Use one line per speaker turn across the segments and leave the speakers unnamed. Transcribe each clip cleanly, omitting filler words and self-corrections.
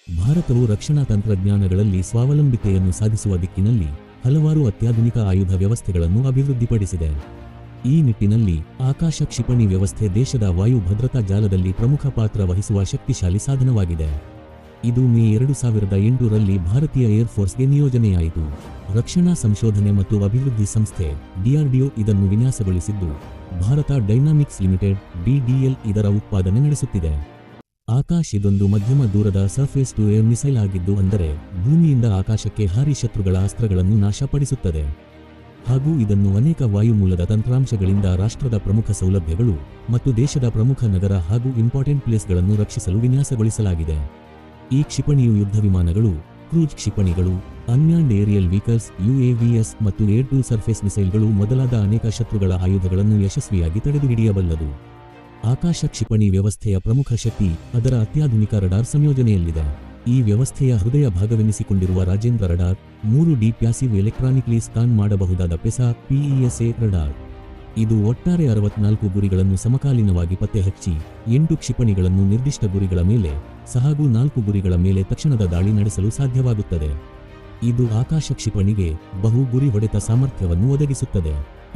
ಭಾರತವು ರಕ್ಷಣಾ ತಂತ್ರಜ್ಞಾನಗಳಲ್ಲಿ ಸ್ವಾವಲಂಬಿತೆಯನ್ನು ಸಾಧಿಸುವ ದಿಕ್ಕಿನಲ್ಲಿ ಹಲವಾರು ಅತ್ಯಾಧುನಿಕ ಆಯುಧ ವ್ಯವಸ್ಥೆಗಳನ್ನು ಅಭಿವೃದ್ಧಿಪಡಿಸಿದೆ. ಈ ನಿಟ್ಟಿನಲ್ಲಿ ಆಕಾಶ ಕ್ಷಿಪಣಿ ವ್ಯವಸ್ಥೆ ದೇಶದ ವಾಯು ಭದ್ರತಾ ಜಾಲದಲ್ಲಿ ಪ್ರಮುಖ ಪಾತ್ರ ವಹಿಸುವ ಶಕ್ತಿಶಾಲಿ ಸಾಧನವಾಗಿದೆ. ಇದು ಮೇ 2008ರಲ್ಲಿ ಭಾರತೀಯ ಏರ್ಫೋರ್ಸ್ಗೆ ನಿಯೋಜನೆಯಾಯಿತು. ರಕ್ಷಣಾ ಸಂಶೋಧನೆ ಮತ್ತು ಅಭಿವೃದ್ಧಿ ಸಂಸ್ಥೆ DRDO ಇದನ್ನು ವಿನ್ಯಾಸಗೊಳಿಸಿದ್ದು, ಭಾರತ ಡೈನಾಮಿಕ್ಸ್ ಲಿಮಿಟೆಡ್ BDL ಇದರ ಉತ್ಪಾದನೆ ನಡೆಸುತ್ತಿದೆ. ಆಕಾಶ್ ಇದೊಂದು ಮಧ್ಯಮ ದೂರದ ಸರ್ಫೇಸ್ ಟು ಏರ್ ಮಿಸೈಲ್ ಆಗಿದ್ದು, ಅಂದರೆ ಭೂಮಿಯಿಂದ ಆಕಾಶಕ್ಕೆ ಹಾರಿ ಶತ್ರುಗಳ ಅಸ್ತ್ರಗಳನ್ನು ನಾಶಪಡಿಸುತ್ತದೆ. ಹಾಗೂ ಇದನ್ನು ಅನೇಕ ವಾಯುಮೂಲದ ತಂತ್ರಾಂಶಗಳಿಂದ ರಾಷ್ಟ್ರದ ಪ್ರಮುಖ ಸೌಲಭ್ಯಗಳು ಮತ್ತು ದೇಶದ ಪ್ರಮುಖ ನಗರ ಹಾಗೂ ಇಂಪಾರ್ಟೆಂಟ್ ಪ್ಲೇಸ್ಗಳನ್ನು ರಕ್ಷಿಸಲು ವಿನ್ಯಾಸಗೊಳಿಸಲಾಗಿದೆ. ಈ ಕ್ಷಿಪಣಿಯು ಯುದ್ಧ ವಿಮಾನಗಳು, ಕ್ರೂಜ್ ಕ್ಷಿಪಣಿಗಳು, ಅನ್ಮ್ಯಾನ್ಡ್ ಏರಿಯಲ್ ವೆಹಿಕಲ್ಸ್ UAVs ಮತ್ತು ಏರ್ ಟು ಸರ್ಫೇಸ್ ಮಿಸೈಲ್ಗಳು ಮೊದಲಾದ ಅನೇಕ ಶತ್ರುಗಳ ಆಯುಧಗಳನ್ನು ಯಶಸ್ವಿಯಾಗಿ ತಡೆದುಹಿಡಿಯಬಲ್ಲದು. ಆಕಾಶ ಕ್ಷಿಪಣಿ ವ್ಯವಸ್ಥೆಯ ಪ್ರಮುಖ ಶಕ್ತಿ ಅದರ ಅತ್ಯಾಧುನಿಕ ರಡಾರ್ ಸಂಯೋಜನೆಯಲ್ಲಿದೆ. ಈ ವ್ಯವಸ್ಥೆಯ ಹೃದಯ ಭಾಗವೆನಿಸಿಕೊಂಡಿರುವ ರಾಜೇಂದ್ರ ರಡಾರ್ 3D ಪ್ಯಾಸಿವ್ ಎಲೆಕ್ಟ್ರಾನಿಕ್ಲಿ ಸ್ಕಾನ್ ಮಾಡಬಹುದಾದ PESA ರಡಾರ್. ಇದು ಒಟ್ಟಾರೆ 64 ಗುರಿಗಳನ್ನು ಸಮಕಾಲೀನವಾಗಿ ಪತ್ತೆಹಚ್ಚಿ 8 ಕ್ಷಿಪಣಿಗಳನ್ನು ನಿರ್ದಿಷ್ಟ ಗುರಿಗಳ ಮೇಲೆ ಹಾಗೂ 4 ಗುರಿಗಳ ಮೇಲೆ ತಕ್ಷಣದ ದಾಳಿ ನಡೆಸಲು ಸಾಧ್ಯವಾಗುತ್ತದೆ. ಇದು ಆಕಾಶ ಕ್ಷಿಪಣಿಗೆ ಬಹು ಗುರಿ ಹೊಡೆತ ಸಾಮರ್ಥ್ಯವನ್ನು ಒದಗಿಸುತ್ತದೆ.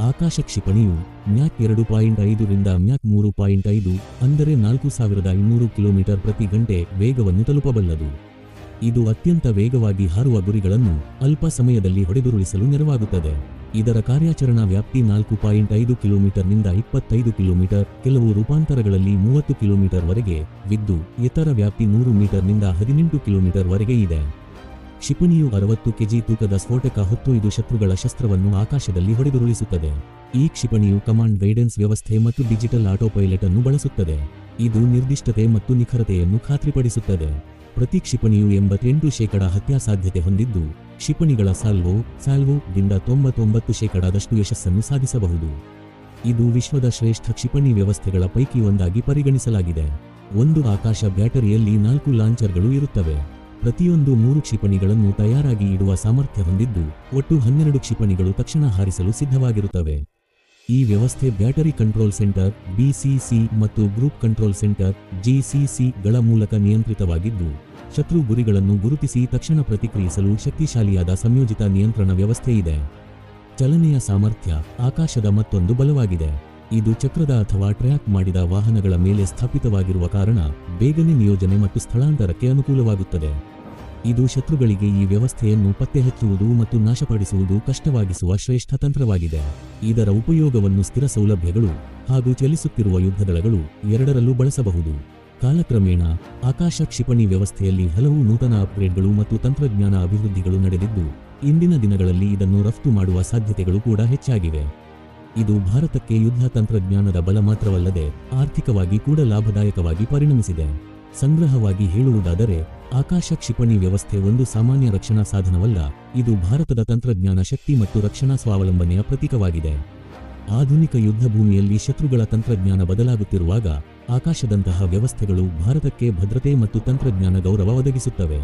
ಆಕಾಶ ಕ್ಷಿಪಣಿಯು ಮ್ಯಾಕ್ 2.5 ರಿಂದ ಮ್ಯಾಕ್ 3.5 ಅಂದರೆ 4200 ಕಿಲೋಮೀಟರ್ ಪ್ರತಿ ಗಂಟೆ ವೇಗವನ್ನು ತಲುಪಬಲ್ಲದು. ಇದು ಅತ್ಯಂತ ವೇಗವಾಗಿ ಹಾರುವ ಗುರಿಗಳನ್ನು ಅಲ್ಪ ಸಮಯದಲ್ಲಿ ಹೊಡೆದುರುಳಿಸಲು ನೆರವಾಗುತ್ತದೆ. ಇದರ ಕಾರ್ಯಾಚರಣಾ ವ್ಯಾಪ್ತಿ 4.5 ಕಿಲೋಮೀಟರ್ನಿಂದ 25 ಕಿಲೋಮೀಟರ್, ಕೆಲವು ರೂಪಾಂತರಗಳಲ್ಲಿ 30 ಕಿಲೋಮೀಟರ್ ವರೆಗೆ ವಿದ್ದು, ಎತ್ತರ ವ್ಯಾಪ್ತಿ 100 ಮೀಟರ್ನಿಂದ 18 ಕಿಲೋಮೀಟರ್ ವರೆಗೆ ಇದೆ. ಕ್ಷಿಪಣಿಯು 60 ಕೆಜಿ ತೂಕದ ಸ್ಫೋಟಕ ಹೊತ್ತು ಇದು ಶತ್ರುಗಳ ಶಸ್ತ್ರವನ್ನು ಆಕಾಶದಲ್ಲಿ ಹೊಡೆದುರುಳಿಸುತ್ತದೆ. ಈ ಕ್ಷಿಪಣಿಯು ಕಮಾಂಡ್ ಗೈಡೆನ್ಸ್ ವ್ಯವಸ್ಥೆ ಮತ್ತು ಡಿಜಿಟಲ್ ಆಟೋಪೈಲಟ್ ಅನ್ನು ಬಳಸುತ್ತದೆ. ಇದು ನಿರ್ದಿಷ್ಟತೆ ಮತ್ತು ನಿಖರತೆಯನ್ನು ಖಾತ್ರಿಪಡಿಸುತ್ತದೆ. ಪ್ರತಿ ಕ್ಷಿಪಣಿಯು 88% ಹತ್ಯಾಸಾಧ್ಯತೆ ಹೊಂದಿದ್ದು, ಕ್ಷಿಪಣಿಗಳ ಸಾಲ್ವೋದಿಂದ 99% ಯಶಸ್ಸನ್ನು ಸಾಧಿಸಬಹುದು. ಇದು ವಿಶ್ವದ ಶ್ರೇಷ್ಠ ಕ್ಷಿಪಣಿ ವ್ಯವಸ್ಥೆಗಳ ಪೈಕಿ ಒಂದಾಗಿ ಪರಿಗಣಿಸಲಾಗಿದೆ. ಒಂದು ಆಕಾಶ ಬ್ಯಾಟರಿಯಲ್ಲಿ 4 ಲಾಂಚರ್ಗಳು ಇರುತ್ತವೆ. ಪ್ರತಿಯೊಂದು 3 ಕ್ಷಿಪಣಿಗಳನ್ನು ತಯಾರಾಗಿ ಇಡುವ ಸಾಮರ್ಥ್ಯ ಹೊಂದಿದ್ದು, ಒಟ್ಟು 12 ಕ್ಷಿಪಣಿಗಳು ತಕ್ಷಣ ಹಾರಿಸಲು ಸಿದ್ಧವಾಗಿರುತ್ತವೆ. ಈ ವ್ಯವಸ್ಥೆ ಬ್ಯಾಟರಿ ಕಂಟ್ರೋಲ್ ಸೆಂಟರ್ BCC ಮತ್ತು ಗ್ರೂಪ್ ಕಂಟ್ರೋಲ್ ಸೆಂಟರ್ GCC ಗಳ ಮೂಲಕ ನಿಯಂತ್ರಿತವಾಗಿದ್ದು, ಶತ್ರು ಗುರಿಗಳನ್ನು ಗುರುತಿಸಿ ತಕ್ಷಣ ಪ್ರತಿಕ್ರಿಯಿಸಲು ಶಕ್ತಿಶಾಲಿಯಾದ ಸಂಯೋಜಿತ ನಿಯಂತ್ರಣ ವ್ಯವಸ್ಥೆ ಇದೆ. ಚಲನೆಯ ಸಾಮರ್ಥ್ಯ ಆಕಾಶದ ಮತ್ತೊಂದು ಬಲವಾಗಿದೆ. ಇದು ಚಕ್ರದ ಅಥವಾ ಟ್ರ್ಯಾಕ್ ಮಾಡಿದ ವಾಹನಗಳ ಮೇಲೆ ಸ್ಥಾಪಿತವಾಗಿರುವ ಕಾರಣ ಬೇಗನೆ ನಿಯೋಜನೆ ಮತ್ತು ಸ್ಥಳಾಂತರಕ್ಕೆ ಅನುಕೂಲವಾಗುತ್ತದೆ. ಇದು ಶತ್ರುಗಳಿಗೆ ಈ ವ್ಯವಸ್ಥೆಯನ್ನು ಪತ್ತೆಹಚ್ಚುವುದು ಮತ್ತು ನಾಶಪಡಿಸುವುದು ಕಷ್ಟವಾಗಿಸುವ ಶ್ರೇಷ್ಠ ತಂತ್ರವಾಗಿದೆ. ಇದರ ಉಪಯೋಗವನ್ನು ಸ್ಥಿರ ಸೌಲಭ್ಯಗಳು ಹಾಗೂ ಚಲಿಸುತ್ತಿರುವ ಯುದ್ಧದಳಗಳು ಎರಡರಲ್ಲೂ ಬಳಸಬಹುದು. ಕಾಲಕ್ರಮೇಣ ಆಕಾಶ ಕ್ಷಿಪಣಿ ವ್ಯವಸ್ಥೆಯಲ್ಲಿ ಹಲವು ನೂತನ ಅಪ್ಗ್ರೇಡ್ಗಳು ಮತ್ತು ತಂತ್ರಜ್ಞಾನ ಅಭಿವೃದ್ಧಿಗಳು ನಡೆದಿದ್ದು, ಇಂದಿನ ದಿನಗಳಲ್ಲಿ ಇದನ್ನು ರಫ್ತು ಮಾಡುವ ಸಾಧ್ಯತೆಗಳು ಕೂಡ ಹೆಚ್ಚಾಗಿವೆ. ಇದು ಭಾರತಕ್ಕೆ ಯುದ್ಧ ತಂತ್ರಜ್ಞಾನದ ಬಲ ಮಾತ್ರವಲ್ಲದೆ ಆರ್ಥಿಕವಾಗಿ ಕೂಡ ಲಾಭದಾಯಕವಾಗಿ ಪರಿಣಮಿಸಿದೆ. ಸಂಗ್ರಹವಾಗಿ ಹೇಳುವುದಾದರೆ, ಆಕಾಶ ಕ್ಷಿಪಣಿ ವ್ಯವಸ್ಥೆ ಒಂದು ಸಾಮಾನ್ಯ ರಕ್ಷಣಾ ಸಾಧನವಲ್ಲ, ಇದು ಭಾರತದ ತಂತ್ರಜ್ಞಾನ ಶಕ್ತಿ ಮತ್ತು ರಕ್ಷಣಾ ಸ್ವಾವಲಂಬನೆಯ ಪ್ರತೀಕವಾಗಿದೆ. ಆಧುನಿಕ ಯುದ್ಧ ಭೂಮಿಯಲ್ಲಿ ಶತ್ರುಗಳ ತಂತ್ರಜ್ಞಾನ ಬದಲಾಗುತ್ತಿರುವಾಗ ಆಕಾಶದಂತಹ ವ್ಯವಸ್ಥೆಗಳು ಭಾರತಕ್ಕೆ ಭದ್ರತೆ ಮತ್ತು ತಂತ್ರಜ್ಞಾನ ಗೌರವ ಒದಗಿಸುತ್ತವೆ.